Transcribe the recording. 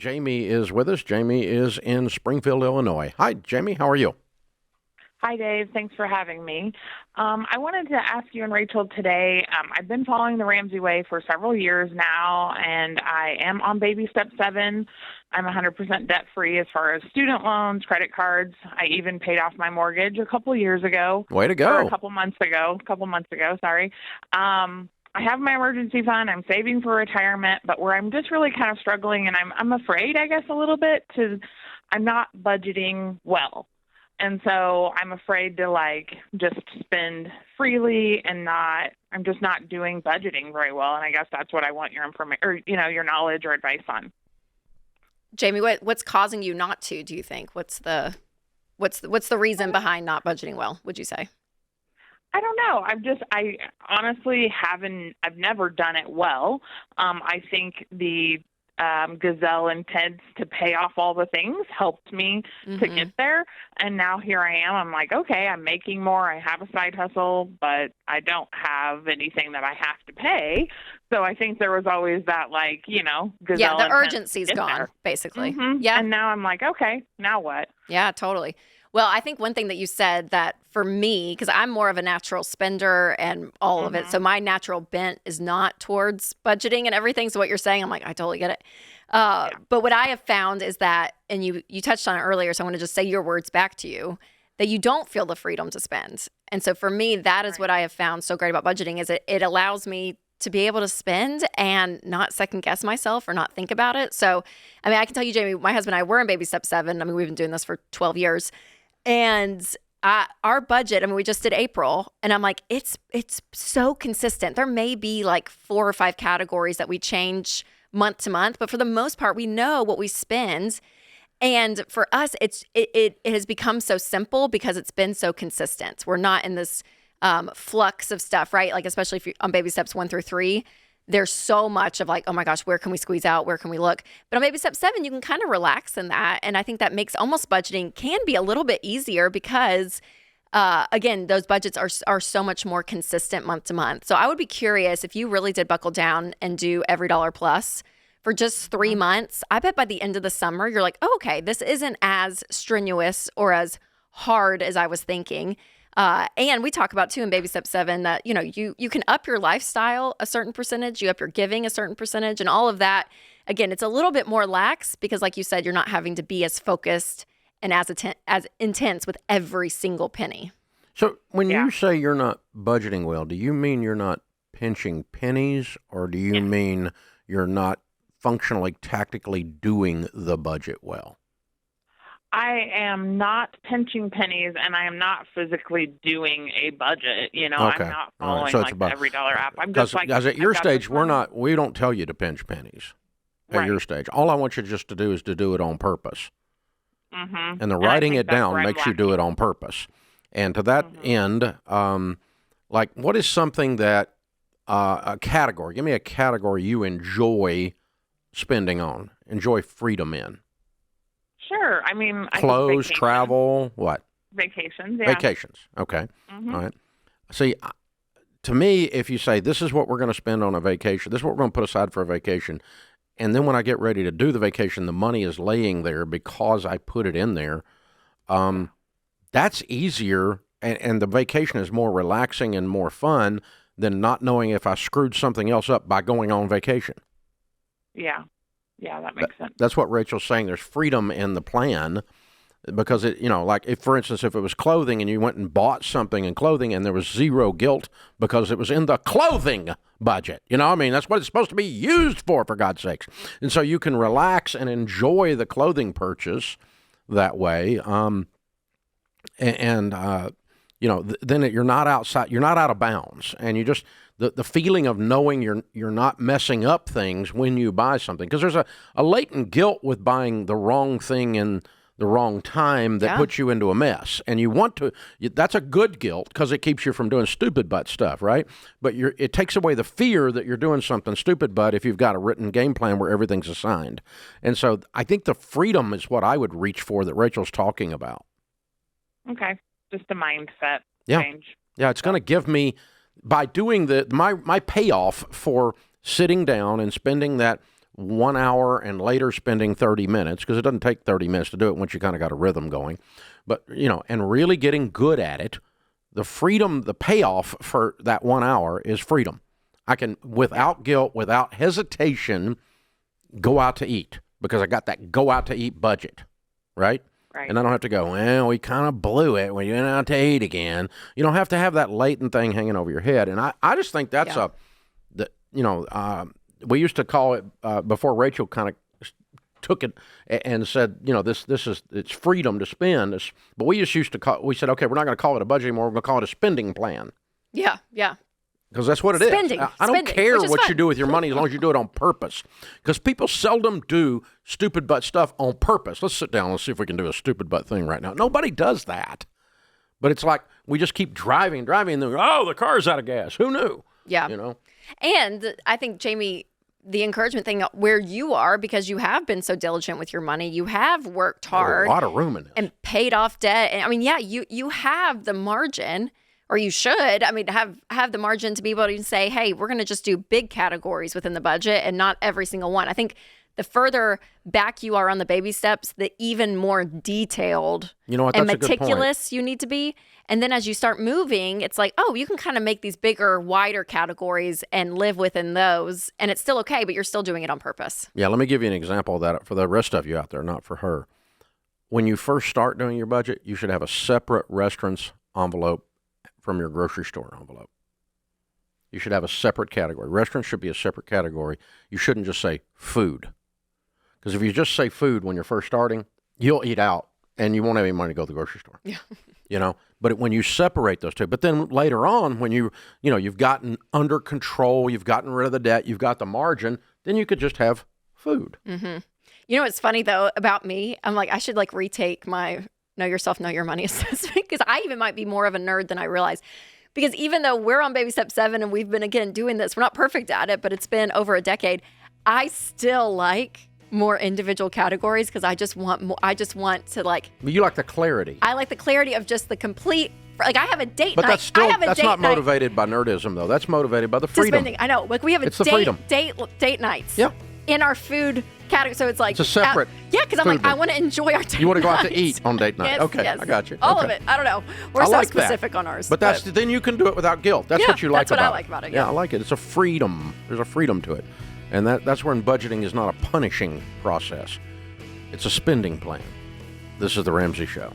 Jamie is with us. Jamie is in Springfield, Illinois. Hi, Jamie. How are you? Hi, Dave. Thanks for having me. I wanted to ask you and Rachel today. I've been following the Ramsey way for several years now, and I am on baby step 7. I'm 100% debt-free as far as student loans, credit cards. I even paid off my mortgage a couple years ago. Way to Or go. a couple months ago, sorry. I have my emergency fund. I'm saving for retirement, but where I'm just really kind of struggling, and I'm afraid, I guess, a little bit, I'm not budgeting well. And so I'm afraid to just spend freely and I'm just not doing budgeting very well. And I guess that's what I want your information or, your knowledge or advice on. Jamie, what's causing you not to, do you think? What's the reason behind not budgeting well, would you say? I don't know. I honestly I've never done it well. I think the gazelle intents to pay off all the things helped me to get there. And now here I am. I'm like, okay, I'm making more. I have a side hustle, but I don't have anything that I have to pay. So I think there was always that gazelle. Yeah, the urgency's gone, basically. Yeah. And now I'm like, okay, now what? Yeah, totally. Well, I think one thing that you said that for me, because I'm more of a natural spender and all of it, so my natural bent is not towards budgeting and everything. So what you're saying, I'm like, I totally get it. But what I have found is that, and you touched on it earlier, so I want to just say your words back to you, that you don't feel the freedom to spend. And so for me, that is what I have found so great about budgeting is it allows me to be able to spend and not second guess myself or not think about it. So, I mean, I can tell you, Jamie, my husband and I were in baby step 7. I mean, we've been doing this for 12 years. And our budget, I mean, we just did April, and I'm like, it's so consistent. There may be like 4 or 5 categories that we change month to month, but for the most part, we know what we spend. And for us, it has become so simple because it's been so consistent. We're not in this flux of stuff, right? Like, especially if you're on baby steps 1 through 3. There's so much of like, oh my gosh, where can we squeeze out? Where can we look? But on baby step 7, you can kind of relax in that. And I think that makes almost budgeting can be a little bit easier because, again, those budgets are so much more consistent month to month. So I would be curious if you really did buckle down and do every dollar plus for just 3 months. I bet by the end of the summer, you're like, oh, okay, this isn't as strenuous or as hard as I was thinking. And we talk about too in baby step 7 that, you can up your lifestyle a certain percentage, you up your giving a certain percentage, and all of that. Again, it's a little bit more lax because like you said, you're not having to be as focused and as intense with every single penny. So when you say you're not budgeting well, do you mean you're not pinching pennies, or do you mean you're not functionally, tactically doing the budget well? I am not pinching pennies, and I am not physically doing a budget. Okay. I'm not following so it's every dollar app. I'm just because at your stage, we don't tell you to pinch pennies at your stage. All I want you just to do is to do it on purpose. Mm-hmm. And writing it down makes you do it on purpose. And to that end, what is something that a category? Give me a category you enjoy spending on, enjoy freedom in. Sure. I mean, clothes, travel, what? Vacations, yeah. Vacations, okay. All right. See, to me, if you say, this is what we're going to spend on a vacation, this is what we're going to put aside for a vacation, and then when I get ready to do the vacation, the money is laying there because I put it in there, that's easier, and the vacation is more relaxing and more fun than not knowing if I screwed something else up by going on vacation. Yeah. Yeah, that makes sense. That's what Rachel's saying. There's freedom in the plan because if, for instance, if it was clothing and you went and bought something in clothing and there was zero guilt because it was in the clothing budget, that's what it's supposed to be used for God's sakes. And so you can relax and enjoy the clothing purchase that way. Then you're not outside, you're not out of bounds, and you just, the feeling of knowing you're not messing up things when you buy something, because there's a latent guilt with buying the wrong thing in the wrong time that puts you into a mess, and that's a good guilt because it keeps you from doing stupid butt stuff, right? But it takes away the fear that you're doing something stupid butt if you've got a written game plan where everything's assigned. And so I think the freedom is what I would reach for that Rachel's talking about. Okay, just a mindset change. Yeah, it's going to give me, by doing my payoff for sitting down and spending that 1 hour and later spending 30 minutes, because it doesn't take 30 minutes to do it once you kind of got a rhythm going, but, and really getting good at it, the freedom, the payoff for that 1 hour is freedom. I can, without guilt, without hesitation, go out to eat because I got that go out to eat budget, right? Right. And I don't have to go, well, we kind of blew it. We went out to eat again. You don't have to have that latent thing hanging over your head. And I just think that's we used to call it, before Rachel kind of took it and said, it's freedom to spend. But we just used to we said, okay, we're not going to call it a budget anymore. We're going to call it a spending plan. Yeah, yeah. Because that's what it Spending. is. I don't care what fun. you do with your money as long as you do it on purpose. Because people seldom do stupid butt stuff on purpose. Let's sit down and see if we can do a stupid butt thing right now. Nobody does that. But it's like we just keep driving, and the car's out of gas. Who knew? Yeah. And I think, Jamie, the encouragement thing where you are, because you have been so diligent with your money, you have worked hard. A lot of room in this. And paid off debt. And I mean, yeah, you have the margin. Or you should, have the margin to be able to say, hey, we're going to just do big categories within the budget and not every single one. I think the further back you are on the baby steps, the even more detailed and meticulous you need to be. And then as you start moving, it's like, oh, you can kind of make these bigger, wider categories and live within those. And it's still okay, but you're still doing it on purpose. Yeah, let me give you an example of that for the rest of you out there, not for her. When you first start doing your budget, you should have a separate restaurant's envelope from your grocery store envelope. You should have a separate category. Restaurants should be a separate category. You shouldn't just say food. Because if you just say food when you're first starting, you'll eat out and you won't have any money to go to the grocery store. Yeah. But when you separate those two, but then later on when you've gotten under control, you've gotten rid of the debt, you've got the margin, then you could just have food. Mm-hmm. You know what's funny though about me? I'm like, I should retake my Know Yourself, Know Your Money assessment, because I even might be more of a nerd than I realize. Because even though we're on baby step 7 and we've been, again, doing this, we're not perfect at it, but it's been over a decade, I still like more individual categories because I just want more. I just want to But you like the clarity. I like the clarity of just the complete. I have a date but night. That's not motivated by nerdism, though. That's motivated by the freedom. Spending. I know. We have date nights. Yeah. In our food category, so it's like it's a separate. Because I'm I want to enjoy our date. You want to go out to eat on date night? Yes, okay, yes. I got you. All of it. I don't know. We're so specific that. on ours. But then you can do it without guilt. That's what you like about it. That's what I like about it. Yeah, I like it. It's a freedom. There's a freedom to it, and that's when budgeting is not a punishing process. It's a spending plan. This is the Ramsey Show.